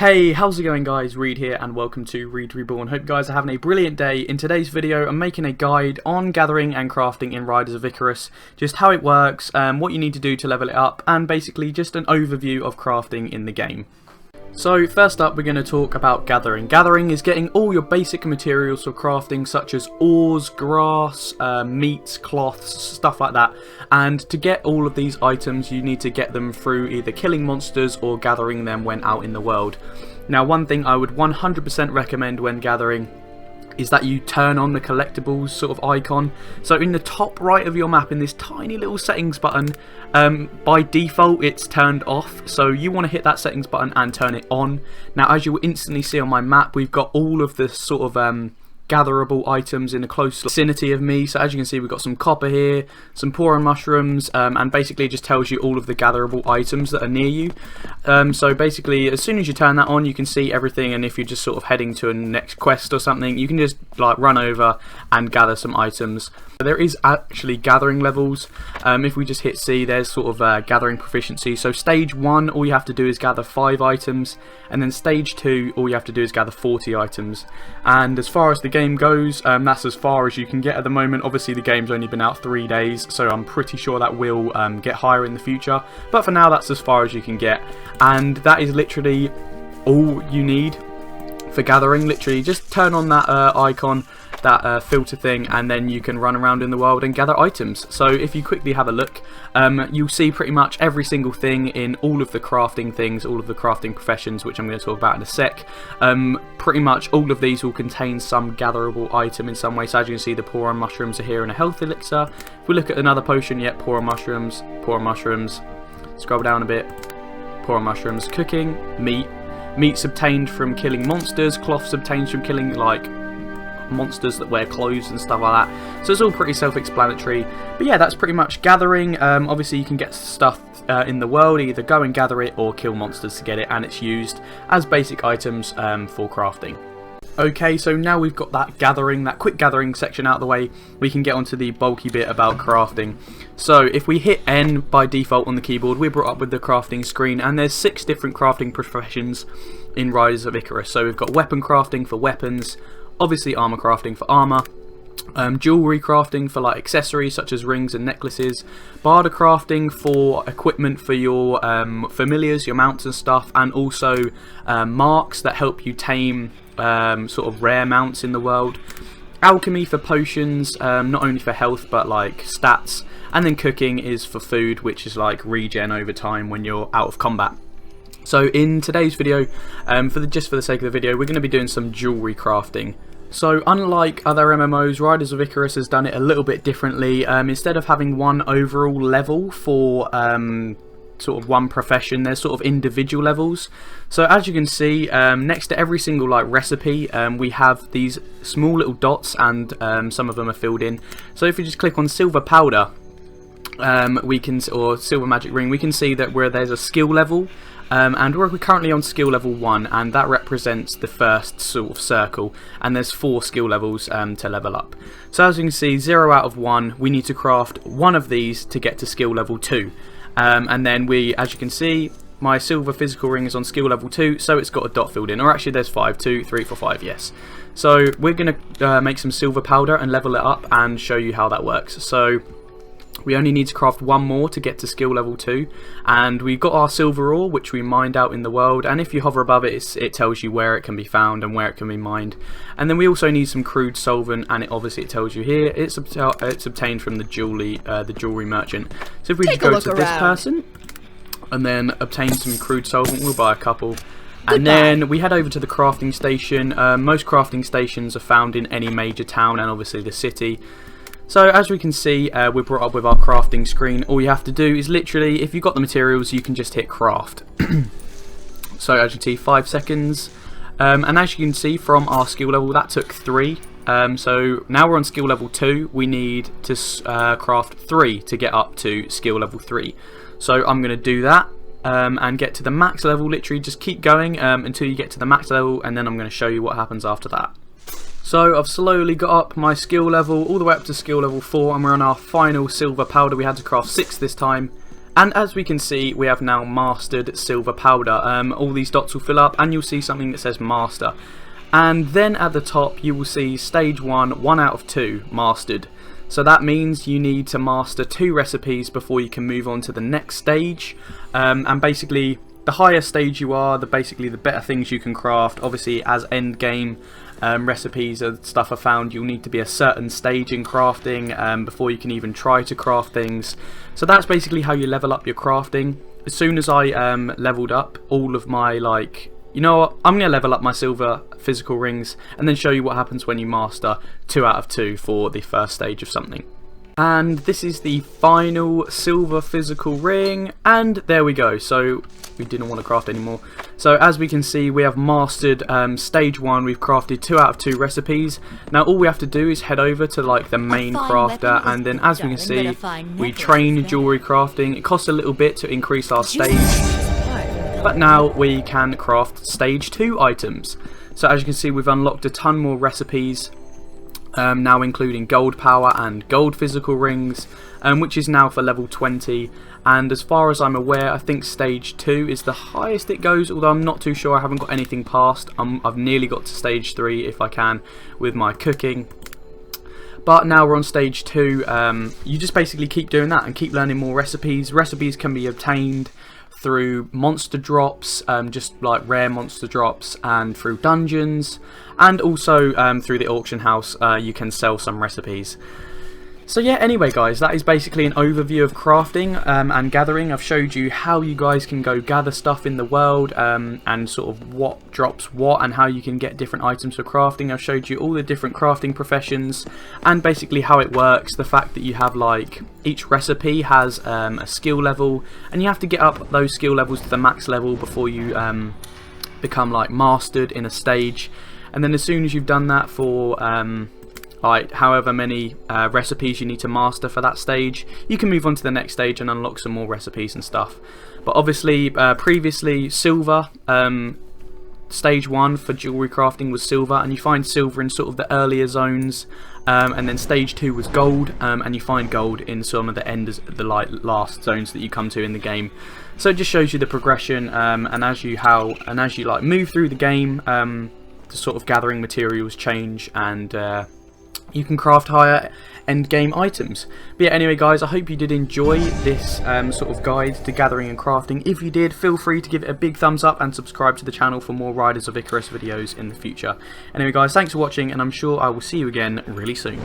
Hey, how's it going guys? Reed here and welcome to ReadReborn. Hope you guys are having a brilliant day. In today's video I'm making a guide on gathering and crafting in Riders of Icarus, just how it works, what you need to do to level it up, and basically just an overview of crafting in the game. So first up we're going to talk about gathering. Gathering is getting all your basic materials for crafting such as ores, grass, meat, cloths, stuff like that. And to get all of these items you need to get them through either killing monsters or gathering them when out in the world. Now one thing I would 100% recommend when gathering is that you turn on the collectibles sort of icon. So in the top right of your map in this tiny little settings button, by default it's turned off, so you want to hit that settings button and turn it on. Now as you will instantly see on my map, we've got all of the sort of gatherable items in a close vicinity of me. So as you can see we've got some copper here, some poron mushrooms, and basically it just tells you all of the gatherable items that are near you. So basically as soon as you turn that on you can see everything, and if you're just sort of heading to a next quest or something you can just like run over and gather some items. There is actually gathering levels. If we just hit C, there's sort of gathering proficiency. So stage 1 all you have to do is gather 5 items, and then stage 2 all you have to do is gather 40 items. And as far as the game goes, that's as far as you can get at the moment. Obviously the game's only been out 3 days, so I'm pretty sure that will get higher in the future, but for now that's as far as you can get, and that is literally all you need for gathering. Literally just turn on that icon, that filter thing, and then you can run around in the world and gather items. So if you quickly have a look, you'll see pretty much every single thing in all of the crafting things, all of the crafting professions, which I'm going to talk about in a sec. Pretty much all of these will contain some gatherable item in some way. So as you can see the poron mushrooms are here in a health elixir. If we look at another potion, yet poron mushrooms, scroll down a bit, poron mushrooms, cooking, meat's obtained from killing monsters, cloths obtained from killing like monsters that wear clothes and stuff like that. So it's all pretty self-explanatory, but yeah, that's pretty much gathering. Obviously you can get stuff in the world, either go and gather it or kill monsters to get it, and it's used as basic items for crafting. Okay, so now we've got that gathering, that quick gathering section out of the way, we can get onto the bulky bit about crafting. So if we hit N by default on the keyboard, we're brought up with the crafting screen, and there's 6 different crafting professions in Riders of Icarus. So we've got weapon crafting for weapons, obviously armor crafting for armor, jewelry crafting for like accessories such as rings and necklaces, barter crafting for equipment for your familiars, your mounts and stuff, and also marks that help you tame sort of rare mounts in the world, alchemy for potions, not only for health but like stats, and then cooking is for food, which is like regen over time when you're out of combat. So in today's video, just for the sake of the video, we're going to be doing some jewelry crafting. So unlike other MMOs, Riders of Icarus has done it a little bit differently. Instead of having one overall level for sort of one profession, there's sort of individual levels. So as you can see, next to every single like recipe, we have these small little dots, and some of them are filled in. So if you just click on silver powder, or silver magic ring, we can see that there's a skill level. And we're currently on skill level 1, and that represents the first sort of circle, and there's 4 skill levels to level up. So as you can see, 0 out of 1, we need to craft 1 of these to get to skill level 2. And then as you can see, my silver physical ring is on skill level 2, so it's got a dot filled in, or actually there's 5, 2, 3, 4, 5, yes. So we're going to make some silver powder and level it up and show you how that works. So we only need to craft 1 more to get to skill level 2, and we've got our silver ore which we mined out in the world, and if you hover above it, it tells you where it can be found and where it can be mined. And then we also need some crude solvent, and it tells you here it's obtained from the jewelry merchant. So if we just go to this person and then obtain some crude solvent, we'll buy a couple. And then we head over to the crafting station. Most crafting stations are found in any major town and obviously the city. So as we can see, we're brought up with our crafting screen. All you have to do is literally, if you've got the materials, you can just hit craft. So as you can see, 5 seconds. And as you can see from our skill level, that took 3. So now we're on skill level 2. We need to craft 3 to get up to skill level 3. So I'm going to do that and get to the max level. Literally just keep going until you get to the max level, and then I'm going to show you what happens after that. So I've slowly got up my skill level all the way up to skill level 4, and we're on our final silver powder. We had to craft 6 this time, And as we can see, we have now mastered silver powder. All these dots will fill up and you'll see something that says master. And then at the top you will see stage 1 out of 2 mastered. So that means you need to master 2 recipes before you can move on to the next stage. And basically the higher stage you are, the better things you can craft. Obviously as end game recipes and stuff are found, you'll need to be a certain stage in crafting before you can even try to craft things. So that's basically how you level up your crafting. As soon as I leveled up all of my, you know what, I'm going to level up my silver physical rings and then show you what happens when you master 2 out of 2 for the first stage of something. And this is the final silver physical ring, and there we go. So we didn't want to craft anymore. So as we can see, we have mastered stage 1. We've crafted 2 out of 2 recipes. Now all we have to do is head over to the main crafter, and then as we can see, we train jewelry crafting. It costs a little bit to increase our stage, but now we can craft stage 2 items. So as you can see, we've unlocked a ton more recipes. Now including gold power and gold physical rings, which is now for level 20, and as far as I'm aware I think stage 2 is the highest it goes, although I'm not too sure. I haven't got anything past. I've nearly got to stage 3 if I can with my cooking, but now we're on stage 2. You just basically keep doing that and keep learning more recipes. Recipes can be obtained through monster drops, just like rare monster drops, and through dungeons, and also through the auction house you can sell some recipes. So yeah, anyway guys, that is basically an overview of crafting and gathering. I've showed you how you guys can go gather stuff in the world, and sort of what drops what and how you can get different items for crafting. I've showed you all the different crafting professions and basically how it works. The fact that you have each recipe has a skill level, and you have to get up those skill levels to the max level before you become mastered in a stage. And then as soon as you've done that for however many recipes you need to master for that stage, you can move on to the next stage and unlock some more recipes and stuff. But obviously previously silver, stage 1 for jewelry crafting was silver, and you find silver in sort of the earlier zones, and then stage 2 was gold, and you find gold in some of the last zones that you come to in the game. So it just shows you the progression, and as you move through the game, the sort of gathering materials change, and you can craft higher end game items. But yeah, anyway guys, I hope you did enjoy this sort of guide to gathering and crafting. If you did, feel free to give it a big thumbs up and subscribe to the channel for more Riders of Icarus videos in the future. Anyway guys, thanks for watching, and I'm sure I will see you again really soon.